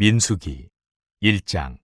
민수기 1장.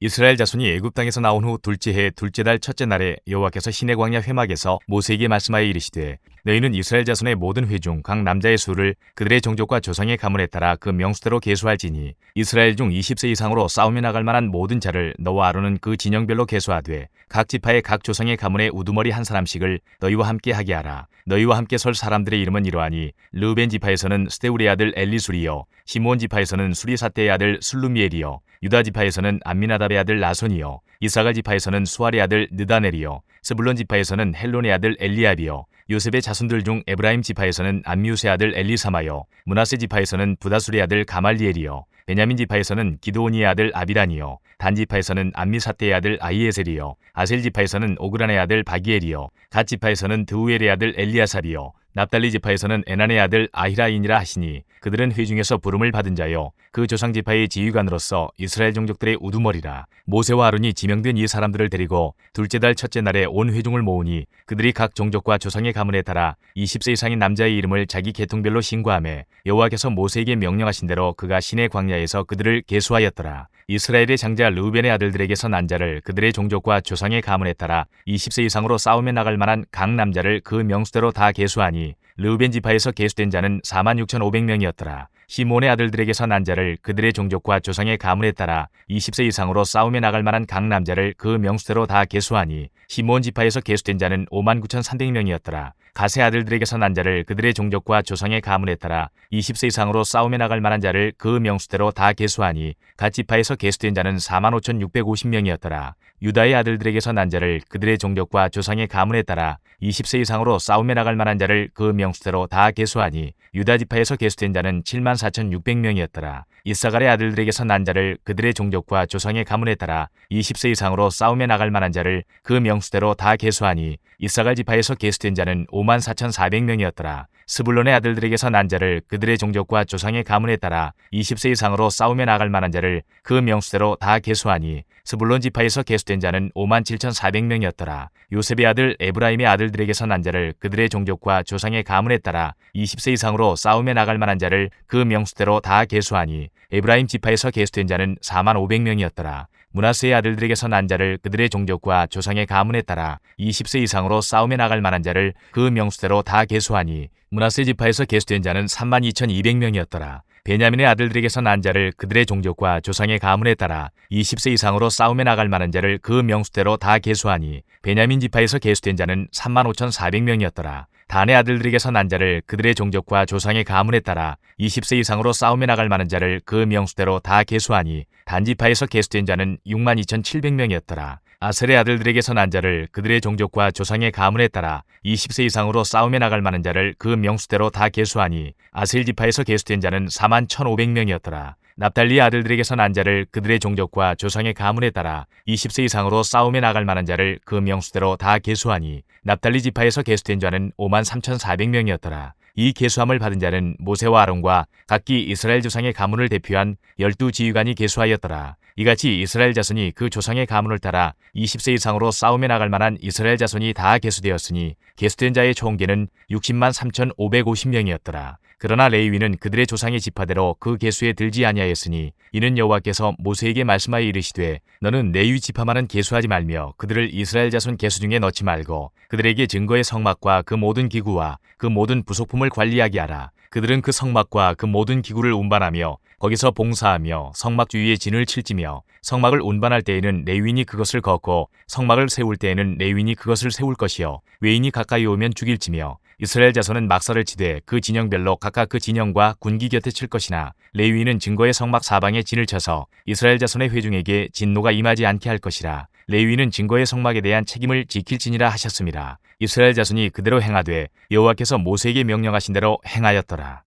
이스라엘 자손이 애굽 땅에서 나온 후 둘째 해 둘째 달 첫째 날에 여호와께서 시내 광야 회막에서 모세에게 말씀하여 이르시되 너희는 이스라엘 자손의 모든 회 중 각 남자의 수를 그들의 종족과 조상의 가문에 따라 그 명수대로 계수할지니 이스라엘 중 20세 이상으로 싸움에 나갈 만한 모든 자를 너와 아론은 그 진영별로 계수하되 각 지파의 각 조상의 가문의 우두머리 한 사람씩을 너희와 함께 하게 하라. 너희와 함께 설 사람들의 이름은 이러하니 르우벤 지파에서는 스데울의 아들 엘리술이요 시므온 지파에서는 수리사떼의 아들 슬루미엘이요 유다 지파에서는 암미나답의 아들 나손이요 이사갈 지파에서는 수알의 아들 느다넬이요 스불론 지파에서는 헬론의 아들 엘리압이요 요셉의 자손들 중 에브라임 지파에서는 암미우스의 아들 엘리사마요 므낫세 지파에서는 부다술의 아들 가말리엘이요 베냐민 지파에서는 기드오니의 아들 아비단이요 단 지파에서는 암미사떼의 아들 아히에셀이요 아셀 지파에서는 오그란의 아들 바기엘이요 갓 지파에서는 드우엘의 아들 엘리아삽이요 납달리 지파에서는 에난의 아들 아히라인이라 하시니 그들은 회중에서 부름을 받은 자요 그 조상 지파의 지휘관으로서 이스라엘 종족들의 우두머리라. 모세와 아론이 지명된 이 사람들을 데리고 둘째 달 첫째 날에 온 회중을 모으니 그들이 각 종족과 조상의 가문에 따라 20세 이상인 남자의 이름을 자기 계통별로 신고하매 여호와께서 모세에게 명령하신 대로 그가 시내 광야에서 그들을 계수하였더라. 이스라엘의 장자 르우벤의 아들들에게서 난 자를 그들의 종족과 조상의 가문에 따라 20세 이상으로 싸움에 나갈 만한 각 남자를 그 명수대로 다 계수하니 르우벤 지파에서 계수된 자는 46,500명이었더라. 시므온의 아들들에게서 난 자를 그들의 종족과 조상의 가문에 따라 20세 이상으로 싸움에 나갈 만한 각 남자를 그 명수대로 다 계수하니 시므온 지파에서 계수된 자는 59,300명이었더라. 갓의 아들들에게서 난 자를 그들의 종족과 조상의 가문에 따라 20세 이상으로 싸움에 나갈 만한 자를 그 명수대로 다 계수하니 갓 지파에서 계수된 자는 45,650명이었더라. 유다의 아들들에게서 난 자를 그들의 종족과 조상의 가문에 따라 20세 이상으로 싸움에 나갈 만한 자를 그 명수대로 다 계수하니 유다 지파에서 계수된 자는 74,600명이었더라. 이사갈의 아들들에게서 난 자를 그들의 종족과 조상의 가문에 따라 20세 이상으로 싸움에 나갈 만한 자를 그 명수대로 다 계수하니 이사갈 지파에서 계수된 자는 54,400명이었더라. 스불론의 아들들에게서 난 자를 그들의 종족과 조상의 가문에 따라 20세 이상으로 싸움에 나갈 만한 자를 그 명수대로 다 계수하니 스불론 지파에서 계수된 자는 57,400명이었더라. 요셉의 아들 에브라임의 아들들에게서 난 자를 그들의 종족과 조상의 가문에 따라 20세 이상으로 싸움에 나갈 만한 자를 그 명수대로 다 계수하니 에브라임 지파에서 계수된 자는 45,000명이었더라. 므낫세의 아들들에게서 난 자를 그들의 종족과 조상의 가문에 따라 20세 이상으로 싸움에 나갈 만한 자를 그 명수대로 다 계수하니 므낫세 지파에서 계수된 자는 32,200명이었더라. 베냐민의 아들들에게서 난 자를 그들의 종족과 조상의 가문에 따라 20세 이상으로 싸움에 나갈 만한 자를 그 명수대로 다 계수하니 베냐민 지파에서 계수된 자는 35,400명이었더라. 단의 아들들에게서 난 자를 그들의 종족과 조상의 가문에 따라 20세 이상으로 싸움에 나갈 만한 자를 그 명수대로 다 계수하니 단 지파에서 계수된 자는 62,700명이었더라. 아셀의 아들들에게서 난 자를 그들의 종족과 조상의 가문에 따라 20세 이상으로 싸움에 나갈 만한 자를 그 명수대로 다 계수하니 아셀 지파에서 계수된 자는 41,500명이었더라. 납달리의 아들들에게서 난 자를 그들의 종족과 조상의 가문에 따라 20세 이상으로 싸움에 나갈 만한 자를 그 명수대로 다 계수하니 납달리 지파에서 계수된 자는 53,400명이었더라. 이 계수함을 받은 자는 모세와 아론과 각기 이스라엘 조상의 가문을 대표한 12지휘관이 계수하였더라. 이같이 이스라엘 자손이 그 조상의 가문을 따라 20세 이상으로 싸움에 나갈 만한 이스라엘 자손이 다 계수되었으니 계수된 자의 총계는 603,550명이었더라. 그러나 레위는 그들의 조상의 지파대로 그 계수에 들지 아니하였으니 이는 여호와께서 모세에게 말씀하여 이르시되 너는 레위 지파만은 계수하지 말며 그들을 이스라엘 자손 계수 중에 넣지 말고 그들에게 증거의 성막과 그 모든 기구와 그 모든 부속품을 관리하게 하라. 그들은 그 성막과 그 모든 기구를 운반하며 거기서 봉사하며 성막 주위에 진을 칠지며 성막을 운반할 때에는 레위인이 그것을 걷고 성막을 세울 때에는 레위인이 그것을 세울 것이요 외인이 가까이 오면 죽일지며 이스라엘 자손은 막사를 치되 그 진영별로 각각 그 진영과 군기 곁에 칠 것이나 레위인은 증거의 성막 사방에 진을 쳐서 이스라엘 자손의 회중에게 진노가 임하지 않게 할 것이라. 레위인은 증거의 성막에 대한 책임을 지킬지니라 하셨습니다. 이스라엘 자손이 그대로 행하되 여호와께서 모세에게 명령하신 대로 행하였더라.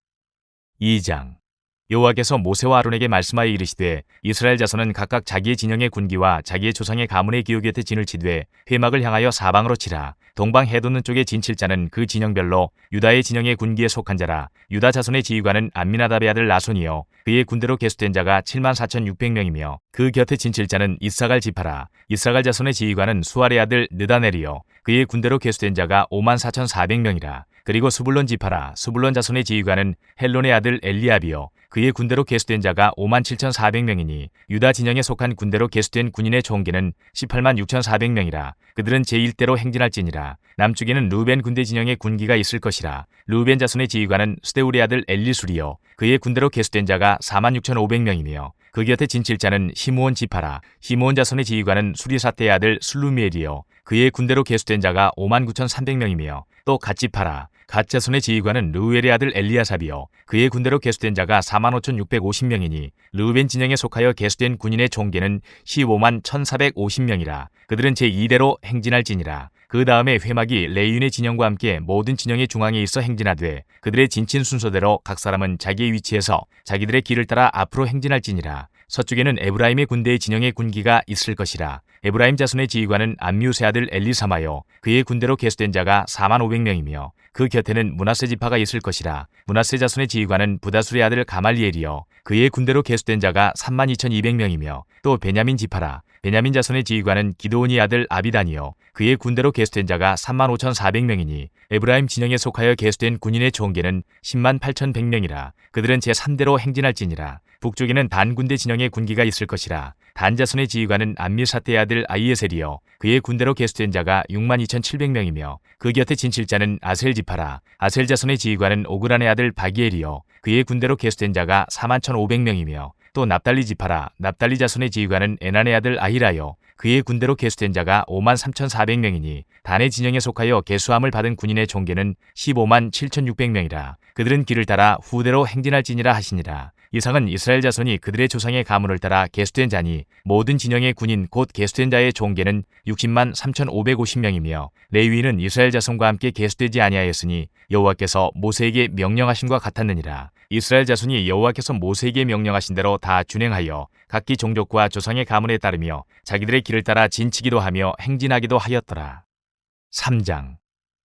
2장. 여호와께서 모세와 아론에게 말씀하여 이르시되 이스라엘 자손은 각각 자기의 진영의 군기와 자기의 조상의 가문의 기호 곁에 진을 치되 회막을 향하여 사방으로 치라. 동방 해돋는 쪽에 진칠 자는 그 진영별로 유다의 진영의 군기에 속한 자라. 유다 자손의 지휘관은 암미나답의 아들 나손이요 그의 군대로 계수된 자가 74,600명이며 그 곁에 진칠 자는 이사갈 지파라. 이사갈 자손의 지휘관은 수알의 아들 느다넬이요 그의 군대로 계수된 자가 54,400명이라. 그리고 스불론 지파라. 스불론 자손의 지휘관은 헬론의 아들 엘리압이요 그의 군대로 계수된 자가 57,400명이니 유다 진영에 속한 군대로 계수된 군인의 총계는 186,400명이라. 그들은 제1대로 행진할지니라. 남쪽에는 루벤 군대 진영의 군기가 있을 것이라. 루벤 자손의 지휘관은 스데울의 아들 엘리술이요 그의 군대로 계수된 자가 46,500명이며 그 곁에 진칠자는 시므온 지파라. 시므온 자손의 지휘관은 수리사테의 아들 슬루미엘이요 그의 군대로 계수된 자가 59,300명이며 또 갓지파라. 갓 자손의 지휘관은 르우엘의 아들 엘리아삽이요 그의 군대로 계수된 자가 45,650명이니 르우벤 진영에 속하여 계수된 군인의 총계는 151,450명이라. 그들은 제2대로 행진할지니라. 그 다음에 회막이 레위인의 진영과 함께 모든 진영의 중앙에 있어 행진하되 그들의 진친 순서대로 각 사람은 자기의 위치에서 자기들의 길을 따라 앞으로 행진할지니라. 서쪽에는 에브라임의 군대의 진영의 군기가 있을 것이라. 에브라임 자손의 지휘관은 암미우스의 아들 엘리사마요 그의 군대로 계수된 자가 45,000명이며 그 곁에는 므낫세 지파가 있을 것이라. 므낫세 자손의 지휘관은 부다술의 아들 가말리엘이요 그의 군대로 계수된 자가 32,200명이며 또 베냐민 지파라. 베냐민 자손의 지휘관은 기드온의 아들 아비단이요 그의 군대로 계수된 자가 35,400명이니 에브라임 진영에 속하여 계수된 군인의 총계는 108,100명이라. 그들은 제3대로 행진할지니라. 북쪽에는 단 군대 진영의 군기가 있을 것이라. 단 자손의 지휘관은 암미사테의 아들 아이에셀이요 그의 군대로 계수된 자가 62,700명이며 그 곁에 진칠자는 아셀 지파라. 아셀 자손의 지휘관은 오그란의 아들 바기엘이요 그의 군대로 계수된 자가 41,500명이며 또 납달리 지파라. 납달리 자손의 지휘관은 에난의 아들 아히라요 그의 군대로 계수된 자가 53,400명이니 단의 진영에 속하여 계수함을 받은 군인의 총계는 157,600명이라. 그들은 길을 따라 후대로 행진할지니라 하시니라. 이상은 이스라엘 자손이 그들의 조상의 가문을 따라 계수된 자니 모든 진영의 군인 곧 계수된 자의 총계는 603,550명이며 레위인은 이스라엘 자손과 함께 계수되지 아니하였으니 여호와께서 모세에게 명령하심과 같았느니라. 이스라엘 자손이 여호와께서 모세에게 명령하신 대로 다 준행하여 각기 종족과 조상의 가문에 따르며 자기들의 길을 따라 진치기도 하며 행진하기도 하였더라. 3장.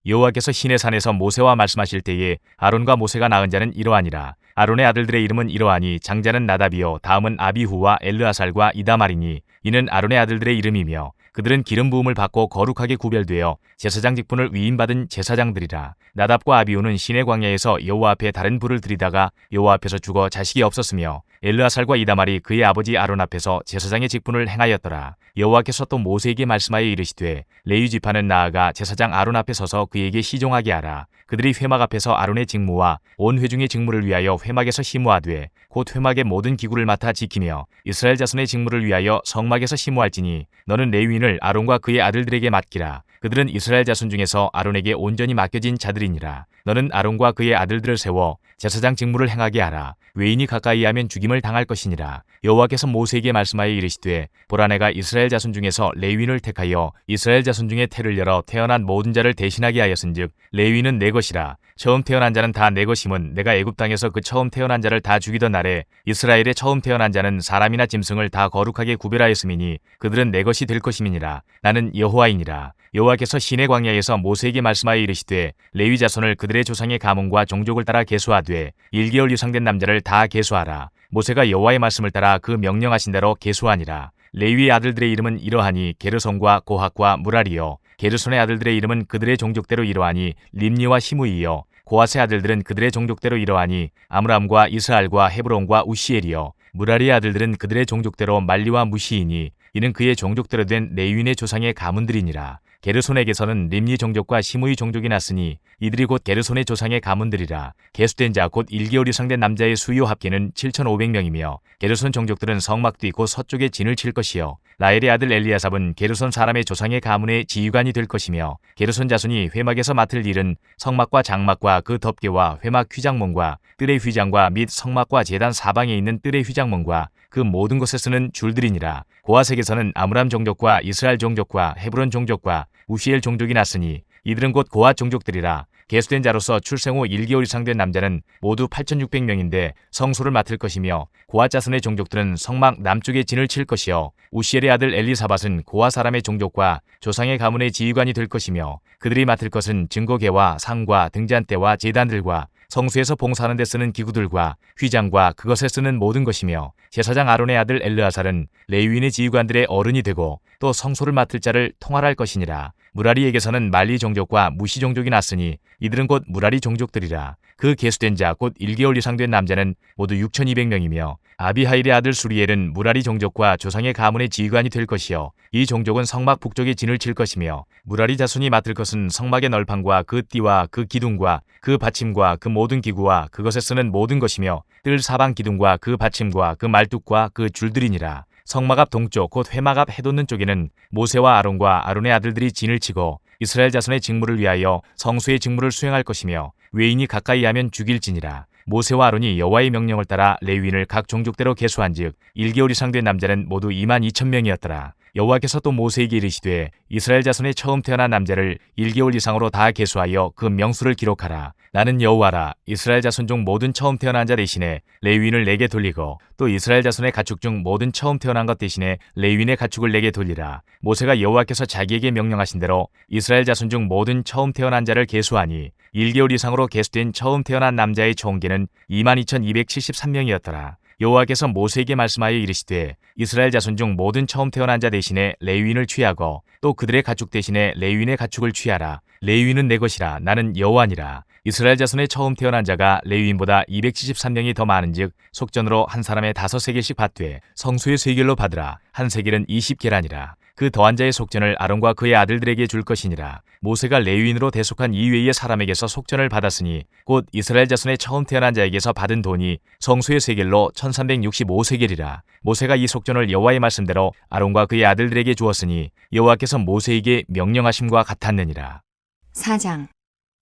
여호와께서 시내산에서 모세와 말씀하실 때에 아론과 모세가 낳은 자는 이러하니라. 아론의 아들들의 이름은 이러하니 장자는 나답이요 다음은 아비후와 엘르아살과 이다말이니 이는 아론의 아들들의 이름이며 그들은 기름 부음을 받고 거룩하게 구별되어 제사장 직분을 위임받은 제사장들이라. 나답과 아비후는 시내 광야에서 여호와 앞에 다른 불을 들이다가 여호와 앞에서 죽어 자식이 없었으며 엘르아살과 이다말이 그의 아버지 아론 앞에서 제사장의 직분을 행하였더라. 여호와께서 또 모세에게 말씀하여 이르시되 레위 지파는 나아가 제사장 아론 앞에 서서 그에게 시종하게 하라. 그들이 회막 앞에서 아론의 직무와 온 회중의 직무를 위하여 회막에서 시무하되 곧 회막의 모든 기구를 맡아 지키며 이스라엘 자손의 직무를 위하여 성막에서 시무할지니 너는 레위인을 아론과 그의 아들들에게 맡기라. 그들은 이스라엘 자손 중에서 아론에게 온전히 맡겨진 자들이니라. 너는 아론과 그의 아들들을 세워 제사장 직무를 행하게 하라. 외인이 가까이 하면 죽임을 당할 것이니라. 여호와께서 모세에게 말씀하여 이르시되 보라 내가 이스라엘 자손 중에서 레위인을 택하여 이스라엘 자손 중에 태를 열어 태어난 모든 자를 대신하게 하였은즉 레위인은 내 것이라. 처음 태어난 자는 다 내 것임은 내가 애굽 땅에서 그 처음 태어난 자를 다 죽이던 날에 이스라엘의 처음 태어난 자는 사람이나 짐승을 다 거룩하게 구별하였음이니 그들은 내 것이 될 것임이니라. 나는 여호와이니라. 여호와께서 시내 광야에서 모세에게 말씀하여 이르시되 레위 자손을 그들의 조상의 가문과 종족을 따라 계수하되 1개월 이상 된 남자를 다 계수하라. 모세가 여호와의 말씀을 따라 그 명령하신 대로 계수하니라. 레위의 아들들의 이름은 이러하니 게르손과 고핫과 무라리요 게르손의 아들들의 이름은 그들의 종족대로 이러하니 림니와 시므이요 고핫의 아들들은 그들의 종족대로 이러하니 아므람과 이스알과 헤브론과 우시엘이요 무라리의 아들들은 그들의 종족대로 말리와 무시이니 이는 그의 종족대로 된 레위인의 조상의 가문들이니라. 게르손에게서는 림니 종족과 시므이 종족이 났으니 이들이 곧 게르손의 조상의 가문들이라. 계수된 자 곧 1개월 이상 된 남자의 수요 합계는 7,500명이며 게르손 종족들은 성막 뒤 곧 서쪽에 진을 칠 것이요 라엘의 아들 엘리아삽은 게르손 사람의 조상의 가문의 지휘관이 될 것이며 게르손 자손이 회막에서 맡을 일은 성막과 장막과 그 덮개와 회막 휘장문과 뜰의 휘장과 및 성막과 제단 사방에 있는 뜰의 휘장문과 그 모든 것에 쓰는 줄들이니라. 고핫에게서는 아므람 종족과 이스라엘 종족과 헤브론 종족과 우시엘 종족이 났으니 이들은 곧 고핫 종족들이라. 계수된 자로서 출생 후 1개월 이상 된 남자는 모두 8,600명인데 성소를 맡을 것이며 고핫 자손의 종족들은 성막 남쪽에 진을 칠 것이요 우시엘의 아들 엘리사밧은 고핫 사람의 종족과 조상의 가문의 지휘관이 될 것이며 그들이 맡을 것은 증거계와 상과 등잔대와 제단들과 성수에서 봉사하는 데 쓰는 기구들과 휘장과 그것에 쓰는 모든 것이며 제사장 아론의 아들 엘르아살은 레위인의 지휘관들의 어른이 되고 또 성소를 맡을 자를 통할할 것이니라. 무라리에게서는 말리 종족과 무시 종족이 났으니 이들은 곧 무라리 종족들이라. 그 계수된 자 곧 1개월 이상 된 남자는 모두 6,200명이며 아비하일의 아들 수리엘은 무라리 종족과 조상의 가문의 지휘관이 될 것이요 이 종족은 성막 북쪽에 진을 칠 것이며 무라리 자손이 맡을 것은 성막의 널판과 그 띠와 그 기둥과 그 받침과 그 모든 기구와 그것에 쓰는 모든 것이며 뜰 사방 기둥과 그 받침과 그 말뚝과 그 줄들이니라. 성막 앞 동쪽 곧 회막 앞 해돋는 쪽에는 모세와 아론과 아론의 아들들이 진을 치고 이스라엘 자손의 직무를 위하여 성소의 직무를 수행할 것이며 외인이 가까이 하면 죽일지니라. 모세와 아론이 여호와의 명령을 따라 레위인을 각 종족대로 계수한즉 1개월 이상 된 남자는 모두 22,000명이었더라. 여호와께서 또 모세에게 이르시되 이스라엘 자손의 처음 태어난 남자를 1개월 이상으로 다 계수하여 그 명수를 기록하라. 나는 여호와라. 이스라엘 자손 중 모든 처음 태어난 자 대신에 레위인을 내게 돌리고 또 이스라엘 자손의 가축 중 모든 처음 태어난 것 대신에 레위인의 가축을 내게 돌리라. 모세가 여호와께서 자기에게 명령하신 대로 이스라엘 자손 중 모든 처음 태어난 자를 계수하니 1개월 이상으로 계수된 처음 태어난 남자의 총계는 22,273명이었더라. 여호와께서 모세에게 말씀하여 이르시되 이스라엘 자손 중 모든 처음 태어난 자 대신에 레위인을 취하고 또 그들의 가축 대신에 레위인의 가축을 취하라. 레위인은 내 것이라. 나는 여호와니라. 이스라엘 자손의 처음 태어난 자가 레위인보다 273명이 더 많은즉 속전으로 한 사람의 5세겔씩 받되 성소의 세겔로 받으라. 한 세겔은 20계란이라. 그 더한 자의 속전을 아론과 그의 아들들에게 줄 것이니라. 모세가 레위인으로 대속한 이외의 사람에게서 속전을 받았으니 곧 이스라엘 자손의 처음 태어난 자에게서 받은 돈이 성소의 세겔로 1365세겔이라. 모세가 이 속전을 여호와의 말씀대로 아론과 그의 아들들에게 주었으니 여호와께서 모세에게 명령하심과 같았느니라. 4장.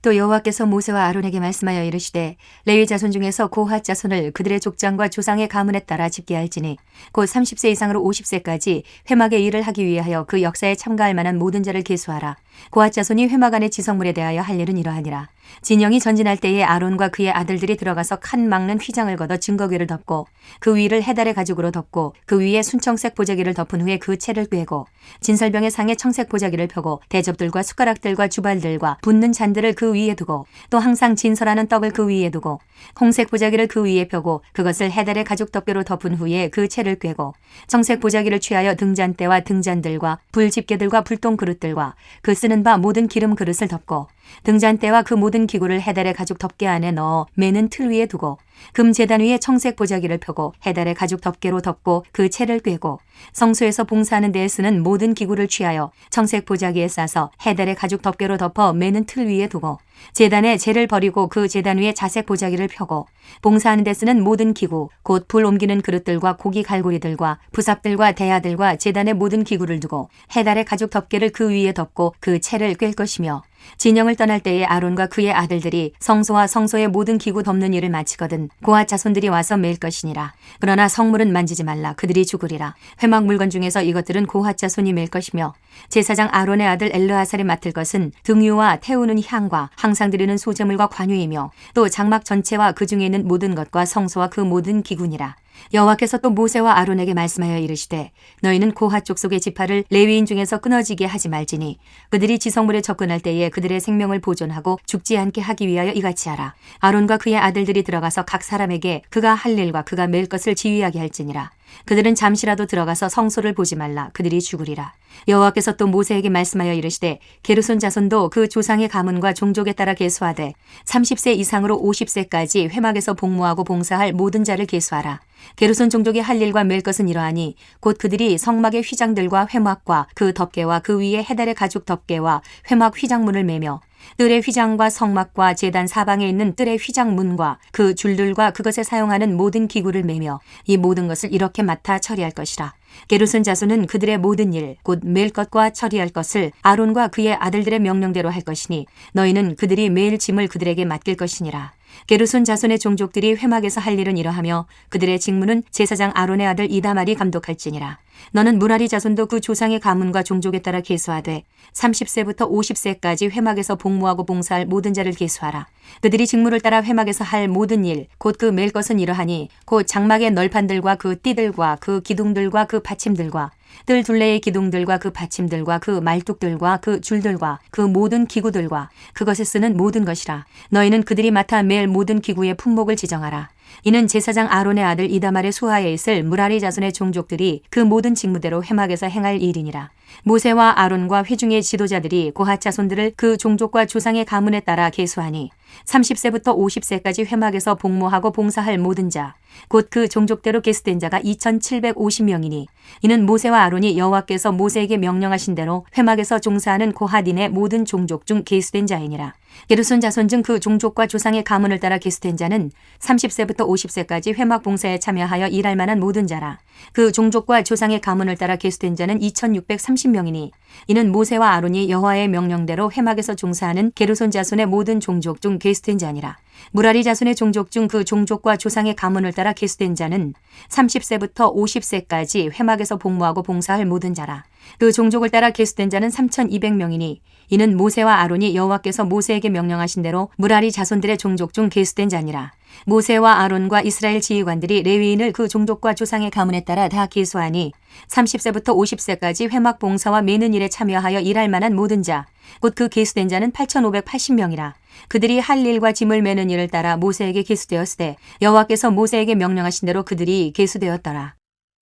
또 여호와께서 모세와 아론에게 말씀하여 이르시되 레위 자손 중에서 고핫 자손을 그들의 족장과 조상의 가문에 따라 집계할지니 곧 30세 이상으로 50세까지 회막의 일을 하기 위하여 그 역사에 참가할 만한 모든 자를 계수하라. 고핫 자손이 회막 안의 지성물에 대하여 할 일은 이러하니라. 진영이 전진할 때에 아론과 그의 아들들이 들어가서 칸 막는 휘장을 걷어 증거궤를 덮고 그 위를 해달의 가죽으로 덮고 그 위에 순청색 보자기를 덮은 후에 그 채를 꿰고 진설병의 상에 청색 보자기를 펴고 대접들과 숟가락들과 주발들과 붓는 잔들을 그 위에 두고 또 항상 진설하는 떡을 그 위에 두고 홍색 보자기를 그 위에 펴고 그것을 해달의 가죽 덮개로 덮은 후에 그 채를 꿰고 청색 보자기를 취하여 등잔대와 등잔들과 불집게들과 불똥 그릇들과 그 쓰는 바 모든 기름 그릇을 덮고 등잔대와 그 모든 기구를 해달의 가죽 덮개 안에 넣어 매는 틀 위에 두고 금 제단 위에 청색 보자기를 펴고 해달의 가죽 덮개로 덮고 그 채를 꿰고 성소에서 봉사하는 데에 쓰는 모든 기구를 취하여 청색 보자기에 싸서 해달의 가죽 덮개로 덮어 매는 틀 위에 두고 제단에 재를 버리고 그 제단 위에 자색 보자기를 펴고 봉사하는 데 쓰는 모든 기구 곧 불 옮기는 그릇들과 고기 갈고리들과 부삽들과 대야들과 제단의 모든 기구를 두고 해달의 가죽 덮개를 그 위에 덮고 그 채를 꿰 것이며 진영을 떠날 때에 아론과 그의 아들들이 성소와 성소의 모든 기구 덮는 일을 마치거든 고핫 자손들이 와서 맬 것이니라. 그러나 성물은 만지지 말라. 그들이 죽으리라. 회막 물건 중에서 이것들은 고핫 자손이 맬 것이며 제사장 아론의 아들 엘르아살이 맡을 것은 등유와 태우는 향과 항상 드리는 소제물과 관유이며 또 장막 전체와 그 중에 있는 모든 것과 성소와 그 모든 기구니라. 여호와께서 또 모세와 아론에게 말씀하여 이르시되 너희는 고핫 족속의 지파를 레위인 중에서 끊어지게 하지 말지니 그들이 지성물에 접근할 때에 그들의 생명을 보존하고 죽지 않게 하기 위하여 이같이 하라. 아론과 그의 아들들이 들어가서 각 사람에게 그가 할 일과 그가 맬 것을 지휘하게 할지니라. 그들은 잠시라도 들어가서 성소를 보지 말라. 그들이 죽으리라. 여호와께서 또 모세에게 말씀하여 이르시되 게르손 자손도 그 조상의 가문과 종족에 따라 계수하되 30세 이상으로 50세까지 회막에서 복무하고 봉사할 모든 자를 계수하라. 게르손 종족이 할 일과 맬 것은 이러하니 곧 그들이 성막의 휘장들과 회막과 그 덮개와 그 위에 해달의 가죽 덮개와 회막 휘장문을 매며 뜰의 휘장과 성막과 제단 사방에 있는 뜰의 휘장문과 그 줄들과 그것에 사용하는 모든 기구를 매며 이 모든 것을 이렇게 맡아 처리할 것이라. 게르손 자손은 그들의 모든 일 곧 맬 것과 처리할 것을 아론과 그의 아들들의 명령대로 할 것이니 너희는 그들이 매일 짐을 그들에게 맡길 것이니라. 게르손 자손의 종족들이 회막에서 할 일은 이러하며 그들의 직무는 제사장 아론의 아들 이다말이 감독할지니라. 너는 무라리 자손도 그 조상의 가문과 종족에 따라 계수하되 30세부터 50세까지 회막에서 복무하고 봉사할 모든 자를 계수하라. 그들이 직무를 따라 회막에서 할 모든 일 곧 그 맬 것은 이러하니 곧 장막의 널판들과 그 띠들과 그 기둥들과 그 받침들과 뜰 둘레의 기둥들과 그 받침들과 그 말뚝들과 그 줄들과 그 모든 기구들과 그것에 쓰는 모든 것이라. 너희는 그들이 맡아 맬 모든 기구의 품목을 지정하라. 이는 제사장 아론의 아들 이다말의 수하에 있을 무라리 자손의 종족들이 그 모든 직무대로 회막에서 행할 일이니라. 모세와 아론과 회중의 지도자들이 고핫 자손들을 그 종족과 조상의 가문에 따라 계수하니 30세부터 50세까지 회막에서 복무하고 봉사할 모든 자, 곧 그 종족대로 계수된 자가 2,750명이니 이는 모세와 아론이 여호와께서 모세에게 명령하신 대로 회막에서 종사하는 고핫인의 모든 종족 중 계수된 자이니라. 게르손 자손 중 그 종족과 조상의 가문을 따라 계수된 자는 30세부터 50세까지 회막 봉사에 참여하여 일할 만한 모든 자라. 그 종족과 조상의 가문을 따라 계수된 자는 2,630명이니 이는 모세와 아론이 여호와의 명령대로 회막에서 종사하는 게르손 자손의 모든 종족 중 계수된 자니라. 무라리 자손의 종족 중 그 종족과 조상의 가문을 따라 계수된 자는 30세부터 50세까지 회막에서 복무하고 봉사할 모든 자라. 그 종족을 따라 계수된 자는 3,200명이니 이는 모세와 아론이 여호와께서 모세에게 명령하신 대로 무라리 자손들의 종족 중 계수된 자니라. 모세와 아론과 이스라엘 지휘관들이 레위인을 그 종족과 조상의 가문에 따라 다 계수하니 30세부터 50세까지 회막 봉사와 매는 일에 참여하여 일할 만한 모든 자, 곧 그 계수된 자는 8,580명이라. 그들이 할 일과 짐을 매는 일을 따라 모세에게 계수되었으되 여호와께서 모세에게 명령하신 대로 그들이 계수되었더라.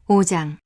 5장.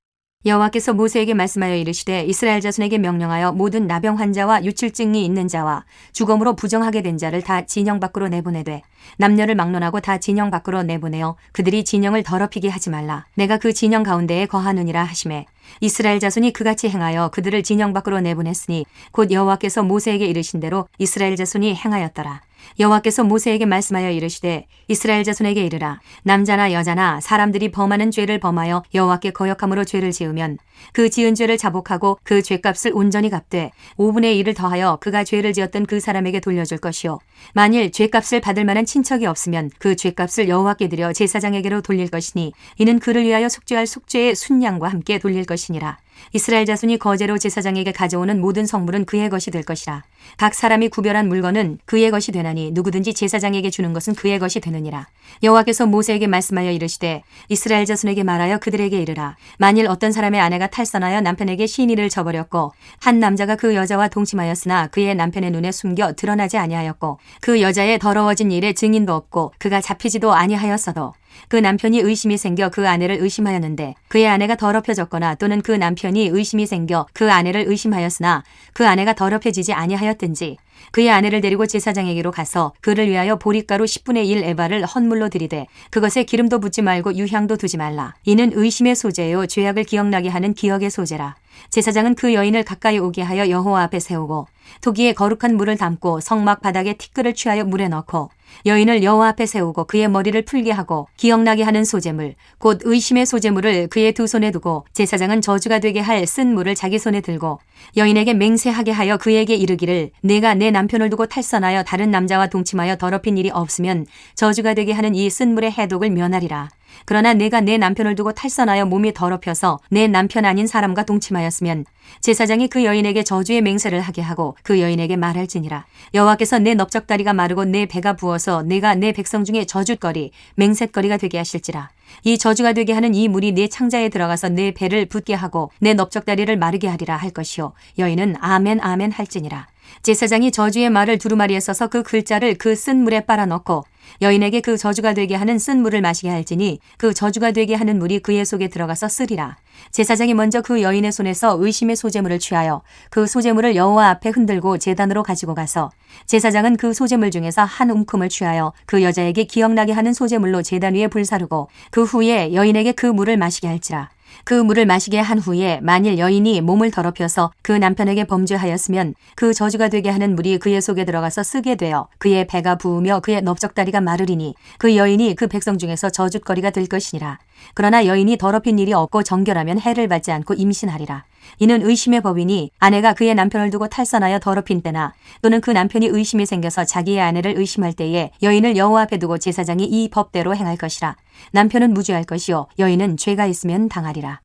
여호와께서 모세에게 말씀하여 이르시되 이스라엘 자손에게 명령하여 모든 나병 환자와 유출증이 있는 자와 죽음으로 부정하게 된 자를 다 진영 밖으로 내보내되 남녀를 막론하고 다 진영 밖으로 내보내어 그들이 진영을 더럽히게 하지 말라. 내가 그 진영 가운데에 거하느니라 하시매 이스라엘 자손이 그같이 행하여 그들을 진영 밖으로 내보냈으니 곧 여호와께서 모세에게 이르신 대로 이스라엘 자손이 행하였더라. 여호와께서 모세에게 말씀하여 이르시되 이스라엘 자손에게 이르라. 남자나 여자나 사람들이 범하는 죄를 범하여 여호와께 거역함으로 죄를 지으면 그 지은 죄를 자복하고 그 죄값을 온전히 갚되 5분의 1을 더하여 그가 죄를 지었던 그 사람에게 돌려줄 것이요 만일 죄값을 받을 만한 친척이 없으면 그 죄값을 여호와께 드려 제사장에게로 돌릴 것이니 이는 그를 위하여 속죄할 속죄의 순양과 함께 돌릴 것이니라. 이스라엘 자손이 거제로 제사장에게 가져오는 모든 성물은 그의 것이 될 것이라. 각 사람이 구별한 물건은 그의 것이 되나니 누구든지 제사장에게 주는 것은 그의 것이 되느니라. 여호와께서 모세에게 말씀하여 이르시되 이스라엘 자손에게 말하여 그들에게 이르라. 만일 어떤 사람의 아내가 탈선하여 남편에게 시인이를 저버렸고 한 남자가 그 여자와 동침하였으나 그의 남편의 눈에 숨겨 드러나지 아니하였고 그 여자의 더러워진 일에 증인도 없고 그가 잡히지도 아니하였어도 그 남편이 의심이 생겨 그 아내를 의심하였는데 그의 아내가 더럽혀졌거나 또는 그 남편이 의심이 생겨 그 아내를 의심하였으나 그 아내가 더럽혀지지 아니하였든지 그의 아내를 데리고 제사장에게로 가서 그를 위하여 보리가루 10분의 1 에바를 헌물로 드리되 그것에 기름도 붓지 말고 유향도 두지 말라. 이는 의심의 소재요 죄악을 기억나게 하는 기억의 소재라. 제사장은 그 여인을 가까이 오게 하여 여호와 앞에 세우고 토기에 거룩한 물을 담고 성막 바닥에 티끌을 취하여 물에 넣고 여인을 여호와 앞에 세우고 그의 머리를 풀게 하고 기억나게 하는 소재물 곧 의심의 소재물을 그의 두 손에 두고 제사장은 저주가 되게 할 쓴 물을 자기 손에 들고 여인에게 맹세하게 하여 그에게 이르기를 내가 내 남편을 두고 탈선하여 다른 남자와 동침하여 더럽힌 일이 없으면 저주가 되게 하는 이 쓴 물의 해독을 면하리라. 그러나 내가 내 남편을 두고 탈선하여 몸이 더럽혀서 내 남편 아닌 사람과 동침하였으면 제사장이 그 여인에게 저주의 맹세를 하게 하고 그 여인에게 말할지니라. 여호와께서 내 넓적다리가 마르고 내 배가 부어서 내가 내 백성 중에 저주거리 맹셋거리가 되게 하실지라. 이 저주가 되게 하는 이 물이 내 창자에 들어가서 내 배를 붓게 하고 내 넓적다리를 마르게 하리라 할 것이요 여인은 아멘 아멘 할지니라. 제사장이 저주의 말을 두루마리에 써서 그 글자를 그 쓴 물에 빨아 넣고 여인에게 그 저주가 되게 하는 쓴 물을 마시게 할지니 그 저주가 되게 하는 물이 그의 속에 들어가서 쓰리라. 제사장이 먼저 그 여인의 손에서 의심의 소재물을 취하여 그 소재물을 여호와 앞에 흔들고 제단으로 가지고 가서 제사장은 그 소재물 중에서 한 움큼을 취하여 그 여자에게 기억나게 하는 소재물로 제단 위에 불사르고 그 후에 여인에게 그 물을 마시게 할지라. 그 물을 마시게 한 후에 만일 여인이 몸을 더럽혀서 그 남편에게 범죄하였으면 그 저주가 되게 하는 물이 그의 속에 들어가서 쓰게 되어 그의 배가 부으며 그의 넓적다리가 마르리니 그 여인이 그 백성 중에서 저주거리가 될 것이니라. 그러나 여인이 더럽힌 일이 없고 정결하면 해를 받지 않고 임신하리라. 이는 의심의 법이니 아내가 그의 남편을 두고 탈선하여 더럽힌 때나 또는 그 남편이 의심이 생겨서 자기의 아내를 의심할 때에 여인을 여호와 앞에 두고 제사장이 이 법대로 행할 것이라. 남편은 무죄할 것이요 여인은 죄가 있으면 당하리라.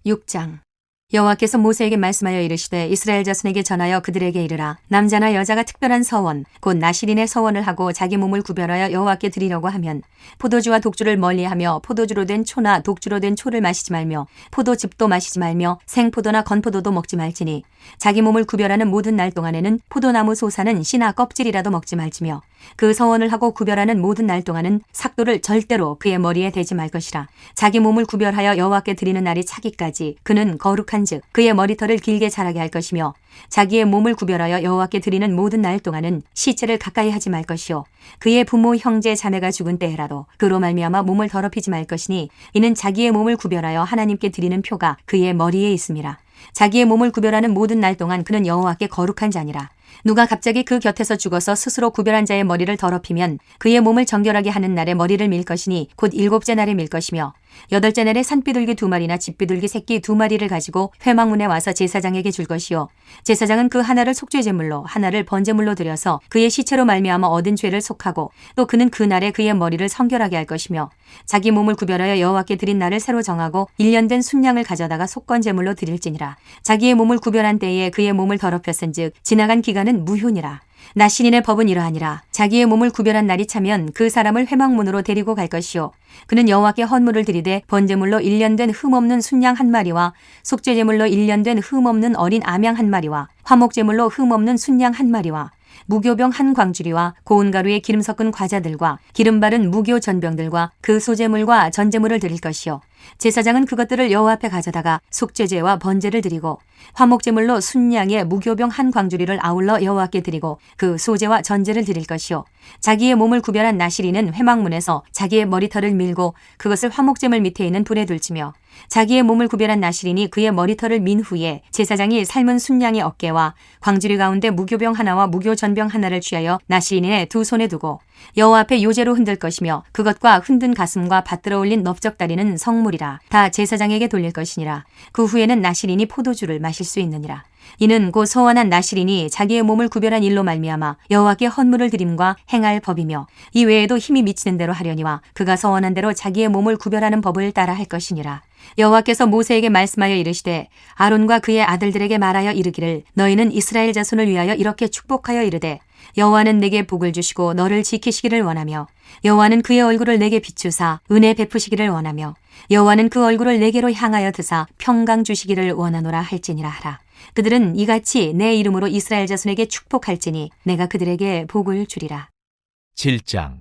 6장. 여호와께서 모세에게 말씀하여 이르시되 이스라엘 자손에게 전하여 그들에게 이르라. 남자나 여자가 특별한 서원 곧 나실인의 서원을 하고 자기 몸을 구별하여 여호와께 드리려고 하면 포도주와 독주를 멀리하며 포도주로 된 초나 독주로 된 초를 마시지 말며 포도즙도 마시지 말며 생포도나 건포도도 먹지 말지니 자기 몸을 구별하는 모든 날 동안에는 포도나무 솟아는 씨나 껍질이라도 먹지 말지며 그 서원을 하고 구별하는 모든 날 동안은 삭도를 절대로 그의 머리에 대지 말 것이라. 자기 몸을 구별하여 여호와께 드리는 날이 차기까지 그는 거룩한즉 그의 머리털을 길게 자라게 할 것이며, 자기의 몸을 구별하여 여호와께 드리는 모든 날 동안은 시체를 가까이 하지 말 것이요 그의 부모 형제 자매가 죽은 때에라도 그로 말미암아 몸을 더럽히지 말 것이니, 이는 자기의 몸을 구별하여 하나님께 드리는 표가 그의 머리에 있음이라. 자기의 몸을 구별하는 모든 날 동안 그는 여호와께 거룩한 자니라. 누가 갑자기 그 곁에서 죽어서 스스로 구별한 자의 머리를 더럽히면 그의 몸을 정결하게 하는 날에 머리를 밀 것이니 곧 7째 날에 밀 것이며, 8째 날에 산비둘기 2마리나 집비둘기 새끼 2마리를 가지고 회막문에 와서 제사장에게 줄 것이요 제사장은 그 하나를 속죄제물로 하나를 번제물로 드려서 그의 시체로 말미암아 얻은 죄를 속하고, 또 그는 그 날에 그의 머리를 성결하게 할 것이며, 자기 몸을 구별하여 여호와께 드린 날을 새로 정하고 1년 된 순양을 가져다가 속건제물로 드릴지니라. 자기의 몸을 구별한 때에 그의 몸을 더럽혔은즉 지나간 기간은 무효니라. 나신인의 법은 이러하니라. 자기의 몸을 구별한 날이 차면 그 사람을 회막문으로 데리고 갈 것이요 그는 여호와께 헌물을 드리되 번제물로 1년 된 흠없는 순양 1마리와 속죄제물로 1년 된 흠없는 어린 암양 1마리와 화목제물로 흠없는 순양 1마리와 무교병 1광주리와 고운 가루에 기름 섞은 과자들과 기름 바른 무교 전병들과 그 소제물과 전제물을 드릴 것이요 제사장은 그것들을 여호와 앞에 가져다가 속죄제와 번제를 드리고 화목제물로 순양의 무교병 1광주리를 아울러 여호와께 드리고 그 소제와 전제를 드릴 것이요 자기의 몸을 구별한 나시리는 회막문에서 자기의 머리털을 밀고 그것을 화목제물 밑에 있는 불에 둘치며, 자기의 몸을 구별한 나시린이 그의 머리털을 민 후에 제사장이 삶은 순양의 어깨와 광주리 가운데 무교병 하나와 무교전병 하나를 취하여 나시린의 두 손에 두고 여호와 앞에 요제로 흔들 것이며, 그것과 흔든 가슴과 받들어 올린 넓적다리는 성물이라. 다 제사장에게 돌릴 것이니라. 그 후에는 나시린이 포도주를 마실 수 있느니라. 이는 곧 서원한 나시린이 자기의 몸을 구별한 일로 말미암아 여호와께 헌물을 드림과 행할 법이며, 이 외에도 힘이 미치는 대로 하려니와 그가 서원한 대로 자기의 몸을 구별하는 법을 따라 할 것이니라. 여호와께서 모세에게 말씀하여 이르시되 아론과 그의 아들들에게 말하여 이르기를, 너희는 이스라엘 자손을 위하여 이렇게 축복하여 이르되, 여호와는 내게 복을 주시고 너를 지키시기를 원하며, 여호와는 그의 얼굴을 내게 비추사 은혜 베푸시기를 원하며, 여호와는 그 얼굴을 내게로 향하여 드사 평강 주시기를 원하노라 할지니라 하라. 그들은 이같이 내 이름으로 이스라엘 자손에게 축복할지니 내가 그들에게 복을 주리라. 7장.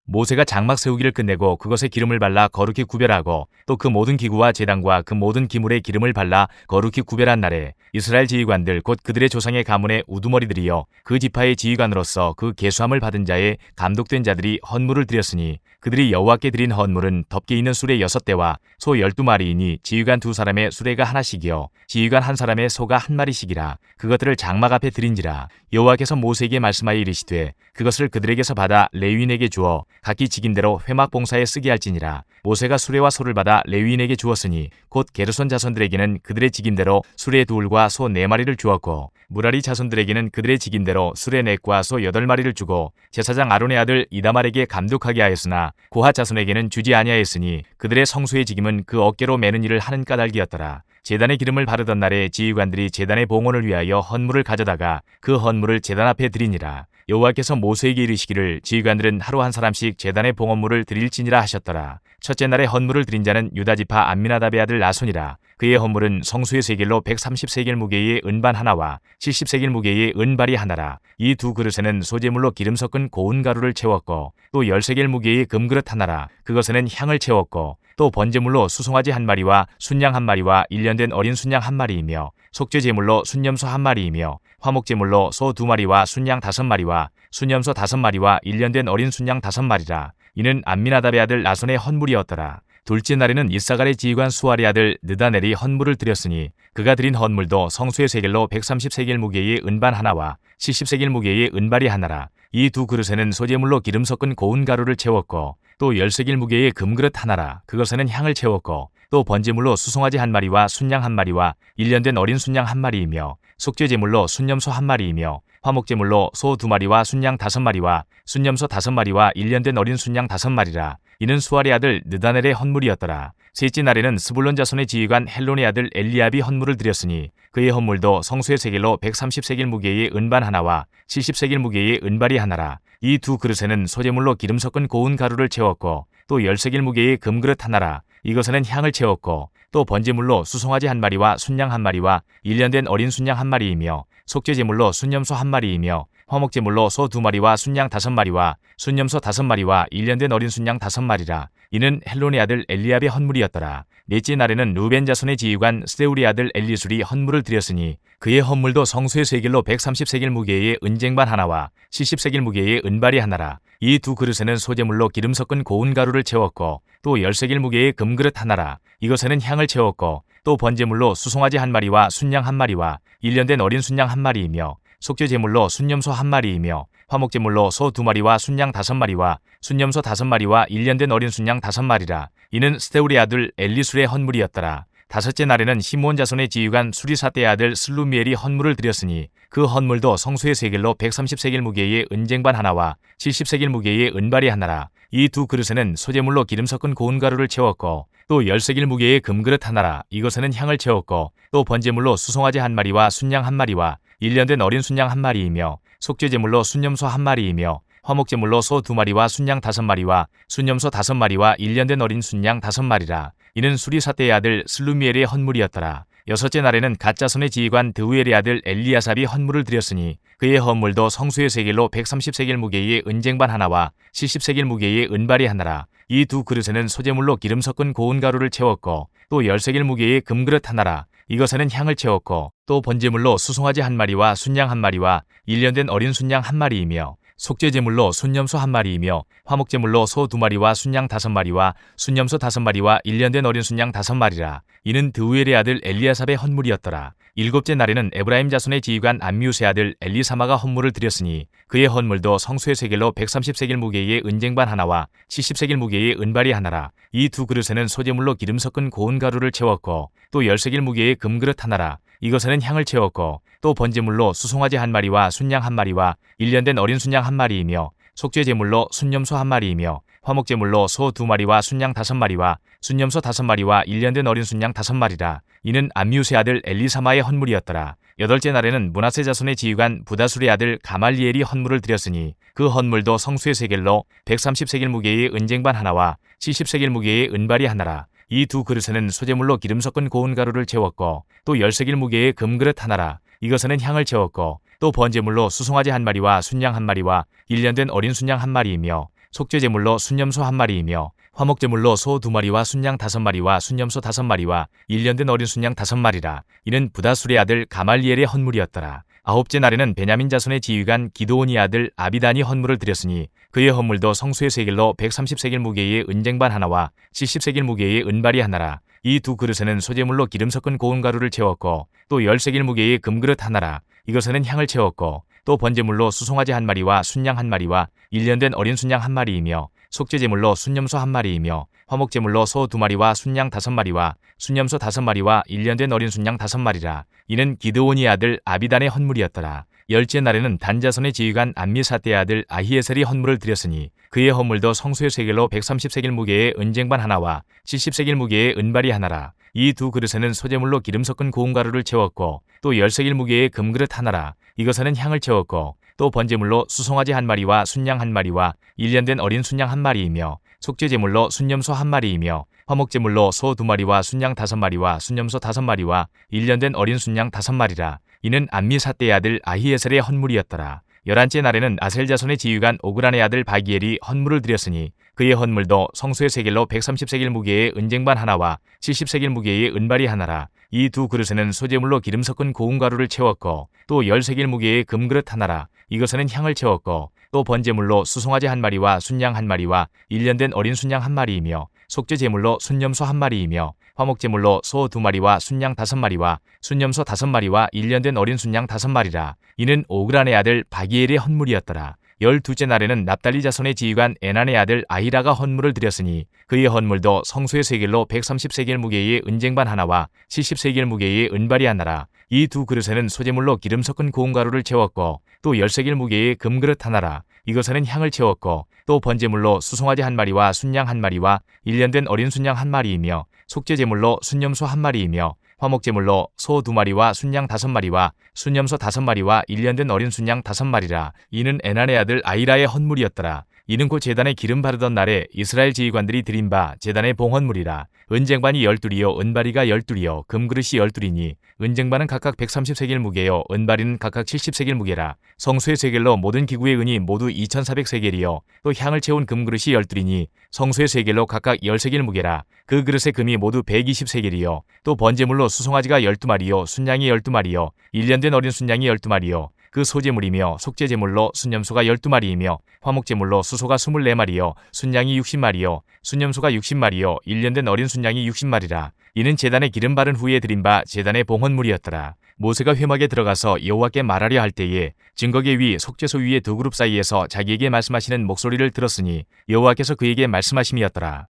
모세가 장막 세우기를 끝내고 그것에 기름을 발라 거룩히 구별하고, 또 그 모든 기구와 제단과 그 모든 기물에 기름을 발라 거룩히 구별한 날에 이스라엘 지휘관들 곧 그들의 조상의 가문의 우두머리들이여 그 지파의 지휘관으로서 그 계수함을 받은 자의 감독된 자들이 헌물을 드렸으니, 그들이 여호와께 드린 헌물은 덮개 있는 수레 6대와 소 12마리이니 지휘관 2사람의 수레가 하나씩이요 지휘관 1사람의 소가 1마리씩이라. 그것들을 장막 앞에 드린지라. 여호와께서 모세에게 말씀하여 이르시되, 그것을 그들에게서 받아 레위인에게 주어 각기 직임대로 회막 봉사에 쓰게 할지니라. 모세가 수레와 소를 받아 레위인에게 주었으니 곧 게르손 자손들에게는 그들의 직임대로 수레 둘과 소 4마리를 주었고, 무라리 자손들에게는 그들의 직임대로 수레 4과 소 8마리를 주고, 제사장 아론의 아들 이다말에게 감독하게 하였으나 고핫 자손에게는 주지 아니하였으니 그들의 성소의 직임은 그 어깨로 매는 일을 하는 까닭이었더라. 제단의 기름을 바르던 날에 지휘관들이 제단의 봉헌을 위하여 헌물을 가져다가 그 헌물을 제단 앞에 드리니라. 여호와께서 모세에게 이르시기를, 지휘관들은 하루 한 사람씩 제단의 봉헌물을 드릴지니라 하셨더라. 첫째 날에 헌물을 드린 자는 유다지파 암미나답의 아들 나손이라. 그의 헌물은 성수의 세겔로 130세겔 무게의 은반 하나와 70세겔 무게의 은발이 하나라. 이 두 그릇에는 소재물로 기름 섞은 고운 가루를 채웠고, 또 10세겔 무게의 금그릇 하나라. 그것에는 향을 채웠고, 또 번제물로 수송아지 1마리와 순양 1마리와 1년 된 어린 순양 1마리이며, 속죄제물로 순염소 1마리이며, 화목제물로 소 2마리와 순양 5마리와 순염소 5마리와 1년 된 어린 순양 5마리라. 이는 암미나답의 아들 나손의 헌물이었더라. 둘째 날에는 이사갈의 지휘관 수알의 아들 느다넬이 헌물을 드렸으니, 그가 드린 헌물도 성수의 세겔로 130세겔 무게의 은반 하나와 70세겔 무게의 은발이 하나라. 이 두 그릇에는 소재물로 기름 섞은 고운 가루를 채웠고, 또 10세겔 무게의 금그릇 하나라. 그것에는 향을 채웠고, 또 번제물로 수송아지 1마리와 순양 1마리와 1년 된 어린 순양 1마리이며, 속죄제물로 순염소 1마리이며, 화목제물로 소 2마리와 순양 5마리와 순염소 5마리와 1년 된 어린 순양 5마리라. 이는 수알의 아들 느다넬의 헌물이었더라. 셋째 날에는 스불론 자손의 지휘관 헬론의 아들 엘리압이 헌물을 드렸으니, 그의 헌물도 성수의 세겔로 130세겔 무게의 은반 하나와 70세겔 무게의 은발이 하나라. 이 두 그릇에는 소재물로 기름 섞은 고운 가루를 채웠고, 또 10세겔 무게의 금그릇 하나라. 이것에는 향을 채웠고, 또 번제물로 수송아지 1마리와 순양 1마리와 1년 된 어린 순양 1마리이며, 속죄제물로 순염소 1마리이며, 화목제물로 소 2마리와 순양 5마리와 순염소 5마리와 1년 된 어린 순양 5마리라. 이는 헬론의 아들 엘리압의 헌물이었더라. 넷째 날에는 루벤 자손의 지휘관 스데울의 아들 엘리술이 헌물을 드렸으니 그의 헌물도 성소의 세겔로 130세겔 무게의 은쟁반 하나와 70세겔 무게의 은발이 하나라. 이 두 그릇에는 소재물로 기름 섞은 고운 가루를 채웠고 또 10세겔 무게의 금그릇 하나라. 이것에는 향을 채웠고 또 번제물로 수송아지 1마리와 순양 1마리와 1년 된 어린 순양 1마리이며 속죄제물로 순염소 1마리이며 화목제물로 소 2마리와 순양 5마리와 순염소 5마리와 1년 된 어린 순양 5마리라. 이는 스데울의 아들 엘리술의 헌물이었더라. 다섯째 날에는 시므온 자손의 지휘관 수리사떼의 아들 슬루미엘이 헌물을 드렸으니 그 헌물도 성소의 세겔로 130세겔 무게의 은쟁반 하나와 70세겔 무게의 은발이 하나라. 이 두 그릇에는 소재물로 기름 섞은 고운 가루를 채웠고 또 10세겔 무게의 금그릇 하나라. 이것에는 향을 채웠고 또 번제물로 수송아지 1마리와 순양 1마리와 1년 된 어린 순양 1마리이며 속죄제물로 순염소 1마리이며 화목제물로 소 2마리와 순양 5마리와 순염소 5마리와 1년 된 어린 순양 5마리라. 이는 수리사떼의 아들 슬루미엘의 헌물이었더라. 여섯째 날에는 갓자손의 지휘관 드우엘의 아들 엘리야삽이 헌물을 드렸으니 그의 헌물도 성소의 세겔로 130세겔 무게의 은쟁반 하나와 70세겔 무게의 은발이 하나라. 이 두 그릇에는 소재물로 기름 섞은 고운 가루를 채웠고 또 10세겔 무게의 금그릇 하나라. 이것에는 향을 채웠고 또 번제물로 수송아지 1마리와 순양 1마리와 1년 된 어린 순양 1마리이며 속죄제물로 순염소 1마리이며 화목제물로 소 2마리와 순양 5마리와 순염소 5마리와 1년 된 어린 순양 5마리라. 이는 드우엘의 아들 엘리야삽의 헌물이었더라. 일곱째 날에는 에브라임 자손의 지휘관 암미우스의 아들 엘리사마가 헌물을 드렸으니 그의 헌물도 성소의 세겔로 130세겔 무게의 은쟁반 하나와 70세겔 무게의 은발이 하나라. 이 두 그릇에는 소재물로 기름 섞은 고운 가루를 채웠고 또 10세겔 무게의 금그릇 하나라. 이것에는 향을 채웠고 또 번제물로 수송아지 1마리와 순양 1마리와 1년 된 어린 순양 1마리이며 속죄제물로 순염소 1마리이며 화목제물로 소 2마리와 순양 5마리와 순염소 5마리와 1년 된 어린 순양 5마리라. 이는 암미우스의 아들 엘리사마의 헌물이었더라. 여덟째 날에는 므낫세 자손의 지휘관 부다술의 아들 가말리엘이 헌물을 드렸으니 그 헌물도 성수의 세겔로 130세겔 무게의 은쟁반 하나와 70세겔 무게의 은발이 하나라. 이 두 그릇에는 소재물로 기름 섞은 고운 가루를 채웠고 또 10세겔 무게의 금그릇 하나라. 이것에는 향을 채웠고 또 번제물로 수송아지 1마리와 순양 1마리와 1년 된 어린 순양 1마리이며 속죄제물로 순염소 1마리이며 화목제물로 소 2마리와 순양 5마리와 순염소 5마리와 1년 된 어린 순양 5마리라. 이는 부다술의 아들 가말리엘의 헌물이었더라. 아홉째 날에는 베냐민 자손의 지휘관 기드온의 아들 아비단이 헌물을 드렸으니 그의 헌물도 성수의 세겔로 130세겔 무게의 은쟁반 하나와 70세겔 무게의 은발이 하나라. 이 두 그릇에는 소재물로 기름 섞은 고운 가루를 채웠고 또 10세겔 무게의 금그릇 하나라. 이것에는 향을 채웠고 또 번제물로 수송아지 1마리와 순양 1마리와 1년 된 어린 순양 1마리이며 속죄제물로 순염소 1마리이며 화목제물로 소 2마리와 순양 5마리와 순염소 5마리와 1년 된 어린 순양 5마리라. 이는 기드온의 아들 아비단의 헌물이었더라. 열째 날에는 단자손의 지휘관 암미사떼의 아들 아히에셀이 헌물을 드렸으니 그의 헌물도 성수의 세겔로 130세겔 무게의 은쟁반 하나와 70세겔 무게의 은발이 하나라. 이 두 그릇에는 소재물로 기름 섞은 고운 가루를 채웠고 또 10세겔 무게의 금그릇 하나라. 이것에는 향을 채웠고 또 번제물로 수송아지 1마리와 순양 1마리와 1년 된 어린 순양 1마리이며 속죄제물로 순염소 1마리이며 화목제물로 소 2마리와 순양 5마리와 순염소 5마리와 1년 된 어린 순양 5마리라. 이는 암미사떼의 아들 아히에셀의 헌물이었더라. 11째 날에는 아셀 자손의 지휘관 오그란의 아들 바기엘이 헌물을 드렸으니 그의 헌물도 성수의 세겔로 130세겔 무게의 은쟁반 하나와 70세겔 무게의 은발이 하나라. 이 두 그릇에는 소재물로 기름 섞은 고운 가루를 채웠고 또 10세겔 무게의 금그릇 하나라. 이것에는 향을 채웠고 또 번제물로 수송아지 1마리와 순양 1마리와 1년 된 어린 순양 1마리이며 속죄제물로 순염소 1마리이며 화목제물로 소 2마리와 순양 5마리와 순염소 5마리와 1년 된 어린 순양 5마리라. 이는 오그란의 아들 바기엘의 헌물이었더라. 12째 날에는 납달리 자손의 지휘관 에난의 아들 아히라가 헌물을 드렸으니 그의 헌물도 성소의 세겔로 130세겔 무게의 은쟁반 하나와 70세겔 무게의 은발이 하나라. 이 두 그릇에는 소재물로 기름 섞은 고운 가루를 채웠고 또 10세겔 무게의 금그릇 하나라. 이것에는 향을 채웠고 또 번제물로 수송아지 1마리와 순양 1마리와 1년 된 어린 순양 1마리이며 속죄제물로 순염소 1마리이며 화목제물로 소 2마리와 순양 5마리와 순염소 5마리와 1년 된 어린 순양 5마리라. 이는 에난의 아들 아히라의 헌물이었더라. 이는 곧 제단에 기름 바르던 날에 이스라엘 지휘관들이 드린 바 제단의 봉헌물이라. 은쟁반이 12이요 은바리가 12이요 금그릇이 12이니 은쟁반은 각각 130세겔 무게요 은바리는 각각 70세겔 무게라. 성소의 세겔로 모든 기구의 은이 모두 2400세겔이요 또 향을 채운 금그릇이 12이니 성소의 세겔로 각각 10세겔 무게라. 그 그릇의 금이 모두 120세겔이요 또 번제물로 수송아지가 12마리요 순양이 12마리요 1년 된 어린 순양이 12마리요 그 소제물이며 속죄제물로 순염소가 12마리이며 화목제물로 수소가 24마리요 순양이 60마리요 순염소가 60마리요 1년 된 어린 순양이 60마리라. 이는 제단에 기름 바른 후에 드린 바 제단의 봉헌물이었더라. 모세가 회막에 들어가서 여호와께 말하려 할 때에 증거계 위 속죄소 위의 두 그룹 사이에서 자기에게 말씀하시는 목소리를 들었으니 여호와께서 그에게 말씀하심이었더라.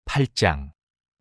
8장.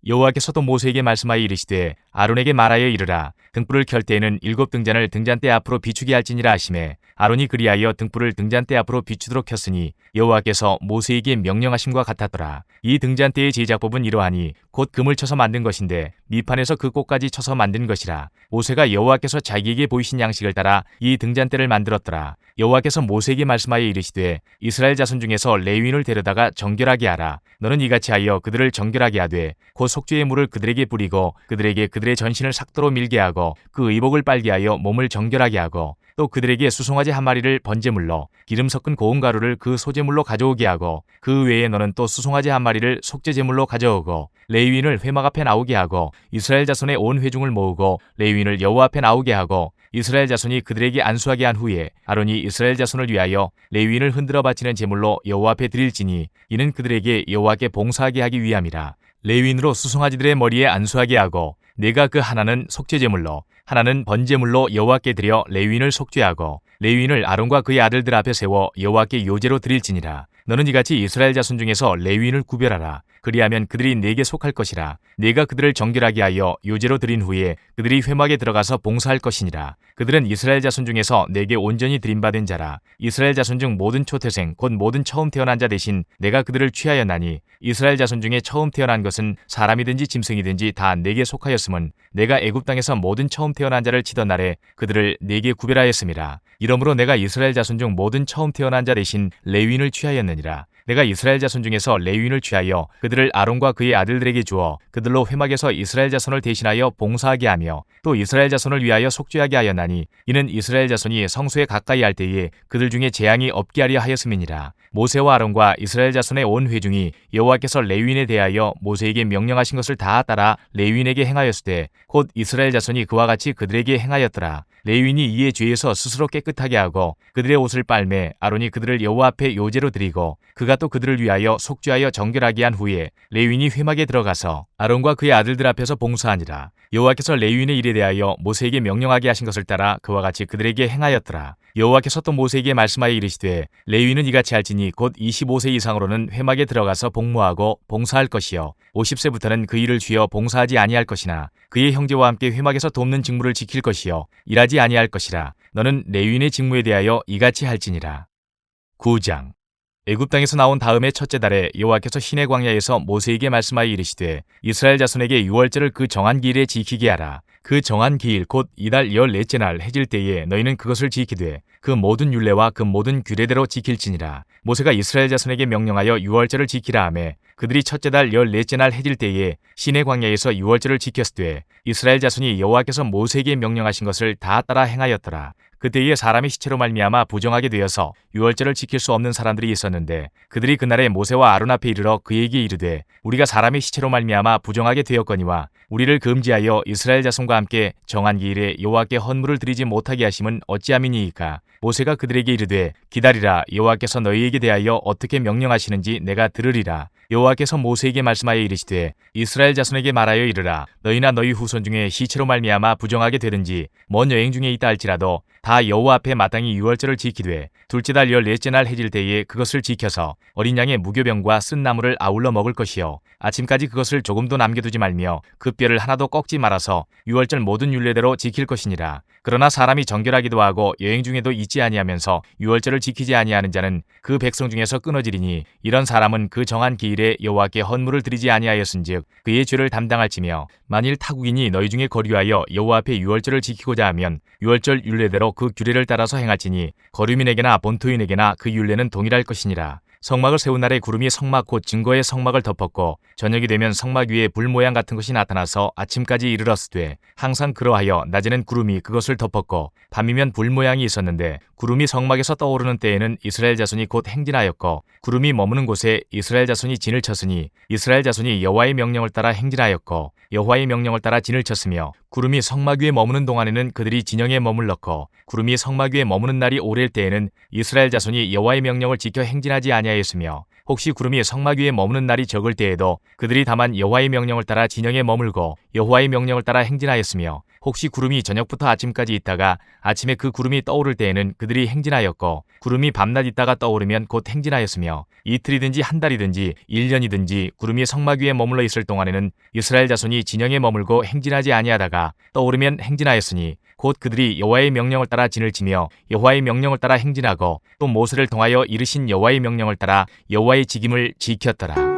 여호와께서 또 모세에게 말씀하여 이르시되 아론에게 말하여 이르라. 등불을 켤 때에는 7 등잔을 등잔대 앞으로 비추게 할지니라 하시매 아론이 그리하여 등불을 등잔대 앞으로 비추도록 켰으니 여호와께서 모세에게 명령하심과 같았더라. 이 등잔대의 제작법은 이러하니 곧 금을 쳐서 만든 것인데 밑판에서 그 꽃까지 쳐서 만든 것이라. 모세가 여호와께서 자기에게 보이신 양식을 따라 이 등잔대를 만들었더라. 여호와께서 모세에게 말씀하여 이르시되 이스라엘 자손 중에서 레위인을 데려다가 정결하게 하라. 너는 이같이 하여 그들을 정결하게 하되 곧 속죄의 물을 그들에게 뿌리고 그들에게 그들의 전신을 삭도로 밀게 하고 그 의복을 빨게 하여 몸을 정결하게 하고 또 그들에게 수송아지 한 마리를 번제물로 기름 섞은 고운 가루를 그 소제물로 가져오게 하고 그 외에 너는 또 수송아지 한 마리를 속죄제물로 가져오고 레위인을 회막 앞에 나오게 하고 이스라엘 자손의 온 회중을 모으고 레위인을 여호와 앞에 나오게 하고 이스라엘 자손이 그들에게 안수하게 한 후에 아론이 이스라엘 자손을 위하여 레위인을 흔들어 바치는 제물로 여호와 앞에 드릴지니 이는 그들에게 여호와께 봉사하게 하기 위함이라. 레위인으로 수송아지들의 머리에 안수하게 하고 내가 그 하나는 속죄제물로 하나는 번제물로 여호와께 드려 레위인을 속죄하고 레위인을 아론과 그의 아들들 앞에 세워 여호와께 요제로 드릴지니라. 너는 이같이 이스라엘 자손 중에서 레위인을 구별하라. 그리하면 그들이 내게 속할 것이라. 내가 그들을 정결하게 하여 요제로 드린 후에 그들이 회막에 들어가서 봉사할 것이니라. 그들은 이스라엘 자손 중에서 내게 온전히 드림받은 자라. 이스라엘 자손 중 모든 초태생 곧 모든 처음 태어난 자 대신 내가 그들을 취하였나니 이스라엘 자손 중에 처음 태어난 것은 사람이든지 짐승이든지 다 내게 속하였음은 내가 애굽 땅에서 모든 처음 태어난 자를 치던 날에 그들을 내게 구별하였음이라. 이러므로 내가 이스라엘 자손 중 모든 처음 태어난 자 대신 레위인을 취하였느니라. 내가 이스라엘 자손 중에서 레위인을 취하여 그들을 아론과 그의 아들들에게 주어 그들로 회막에서 이스라엘 자손을 대신하여 봉사하게 하며 또 이스라엘 자손을 위하여 속죄하게 하였나니 이는 이스라엘 자손이 성소에 가까이 할 때에 그들 중에 재앙이 없게 하려 하였음이니라. 모세와 아론과 이스라엘 자손의 온 회중이 여호와께서 레위인에 대하여 모세에게 명령하신 것을 다 따라 레위인에게 행하였으되 곧 이스라엘 자손이 그와 같이 그들에게 행하였더라. 레위인이 이에 죄에서 스스로 깨끗하게 하고 그들의 옷을 빨매 아론이 그들을 여호와 앞에 요제로 드리고 그가 또 그들을 위하여 속죄하여 정결하게 한 후에 레위인이 회막에 들어가서 아론과 그의 아들들 앞에서 봉사하니라. 여호와께서 레위인의 일에 대하여 모세에게 명령하게 하신 것을 따라 그와 같이 그들에게 행하였더라. 여호와께서 또 모세에게 말씀하여 이르시되 레위인은 이같이 할지니 곧 25세 이상으로는 회막에 들어가서 복무하고 봉사할 것이요 50세부터는 그 일을 쥐어 봉사하지 아니할 것이나 그의 형제와 함께 회막에서 돕는 직무를 지킬 것이요 일하지 아니할 것이라. 너는 레위인의 직무에 대하여 이같이 할지니라. 9장. 애굽 땅에서 나온 다음에 첫째 달에 여호와께서 시내 광야에서 모세에게 말씀하여 이르시되 이스라엘 자손에게 유월절을 그 정한 기일에 지키게 하라. 그 정한 기일 곧 이달 14째 날 해질 때에 너희는 그것을 지키되 그 모든 율례와 그 모든 규례대로 지킬지니라. 모세가 이스라엘 자손에게 명령하여 유월절을 지키라 하매 그들이 첫째 달 14째 날 해질 때에 시내 광야에서 유월절을 지켰으되 이스라엘 자손이 여호와께서 모세에게 명령하신 것을 다 따라 행하였더라. 그때에 사람의 시체로 말미암아 부정하게 되어서 유월절을 지킬 수 없는 사람들이 있었는데 그들이 그날에 모세와 아론 앞에 이르러 그에게 이르되 우리가 사람의 시체로 말미암아 부정하게 되었거니와 우리를 금지하여 이스라엘 자손과 함께 정한 기일에 여호와께 헌물을 드리지 못하게 하심은 어찌함이니이까. 모세가 그들에게 이르되 기다리라. 여호와께서 너희에게 대하여 어떻게 명령하시는지 내가 들으리라. 여호와께서 모세에게 말씀하여 이르시되 이스라엘 자손에게 말하여 이르라. 너희나 너희 후손 중에 시체로 말미암아 부정하게 되든지 먼 여행 중에 있다 할지라도 다 여호와 앞에 마땅히 유월절을 지키되 둘째 달 14째 날 해질 때에 그것을 지켜서 어린 양의 무교병과 쓴 나물을 아울러 먹을 것이요 아침까지 그것을 조금도 남겨두지 말며 그 뼈를 하나도 꺾지 말아서 유월절 모든 율례대로 지킬 것이니라. 그러나 사람이 정결하기도 하고 여행 중에도 잊지 아니하면서 유월절을 지키지 아니하는 자는 그 백성 중에서 끊어지리니 이런 사람은 그 정한 기일에 여호와께 헌물을 드리지 아니하였은즉 그의 죄를 담당할지며 만일 타국인이 너희 중에 거류하여 여호와 앞에 유월절을 지키고자 하면 유월절 율례대로 그 규례를 따라서 행할지니 거류민에게나 본토인에게나 그 율례는 동일할 것이니라. 성막을 세운 날에 구름이 성막 곧 증거의 성막을 덮었고 저녁이 되면 성막 위에 불 모양 같은 것이 나타나서 아침까지 이르렀으되 항상 그러하여 낮에는 구름이 그것을 덮었고 밤이면 불 모양이 있었는데 구름이 성막에서 떠오르는 때에는 이스라엘 자손이 곧 행진하였고 구름이 머무는 곳에 이스라엘 자손이 진을 쳤으니 이스라엘 자손이 여호와의 명령을 따라 행진하였고 여호와의 명령을 따라 진을 쳤으며 구름이 성막 위에 머무는 동안에는 그들이 진영에 머물렀고 구름이 성막 위에 머무는 날이 오래일 때에는 이스라엘 자손이 여호와의 명령을 지켜 행진하지 아니하였으며 혹시 구름이 성막 위에 머무는 날이 적을 때에도 그들이 다만 여호와의 명령을 따라 진영에 머물고 여호와의 명령을 따라 행진하였으며 혹시 구름이 저녁부터 아침까지 있다가 아침에 그 구름이 떠오를 때에는 그들이 행진하였고 구름이 밤낮 있다가 떠오르면 곧 행진하였으며 이틀이든지 한 달이든지 1년이든지 구름이 성막 위에 머물러 있을 동안에는 이스라엘 자손이 진영에 머물고 행진하지 아니하다가 떠오르면 행진하였으니 곧 그들이 여호와의 명령을 따라 진을 치며 여호와의 명령을 따라 행진하고 또 모세를 통하여 이르신 여호와의 명령을 따라 여호와의 직임을 지켰더라.